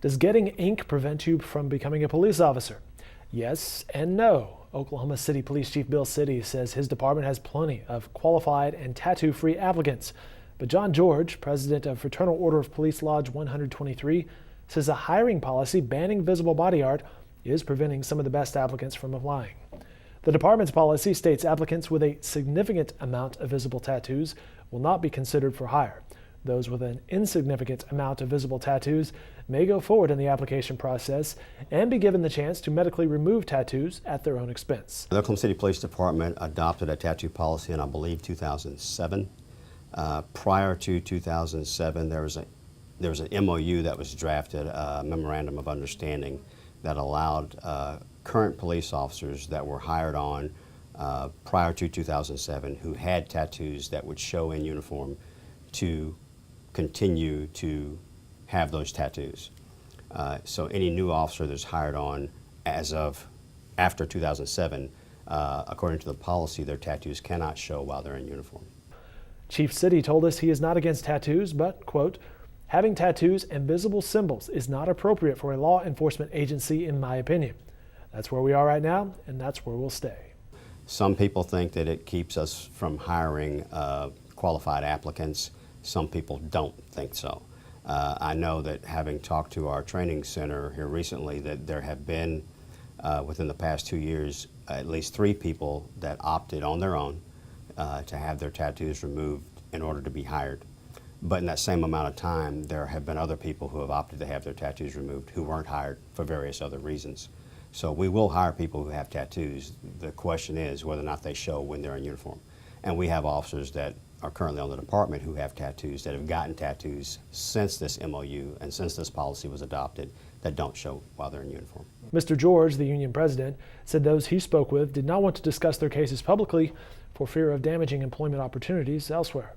Does getting ink prevent you from becoming a police officer? Yes and no. Oklahoma City Police Chief Bill City says his department has plenty of qualified and tattoo-free applicants. But John George, president of Fraternal Order of Police Lodge 123, says a hiring policy banning visible body art is preventing some of the best applicants from applying. The department's policy states applicants with a significant amount of visible tattoos will not be considered for hire. Those with an insignificant amount of visible tattoos may go forward in the application process and be given the chance to medically remove tattoos at their own expense. The Oklahoma City Police Department adopted a tattoo policy in, I believe, 2007. Prior to 2007, there was an MOU that was drafted, a Memorandum of Understanding, that allowed current police officers that were hired on prior to 2007 who had tattoos that would show in uniform to continue to have those tattoos. So any new officer that's hired on as of after 2007, according to the policy, their tattoos cannot show while they're in uniform. Chief City told us he is not against tattoos, but, quote, having tattoos and visible symbols is not appropriate for a law enforcement agency, in my opinion. That's where we are right now, and that's where we'll stay. Some people think that it keeps us from hiring qualified applicants. Some people don't think so. I know that, having talked to our training center here recently, that there have been, within the past 2 years, at least 3 people that opted on their own to have their tattoos removed in order to be hired. But in that same amount of time, there have been other people who have opted to have their tattoos removed who weren't hired for various other reasons. So we will hire people who have tattoos. The question is whether or not they show when they're in uniform. And we have officers that are currently on the department who have tattoos, that have gotten tattoos since this MOU and since this policy was adopted, that don't show while they're in uniform. Mr. George, the union president, said those he spoke with did not want to discuss their cases publicly for fear of damaging employment opportunities elsewhere.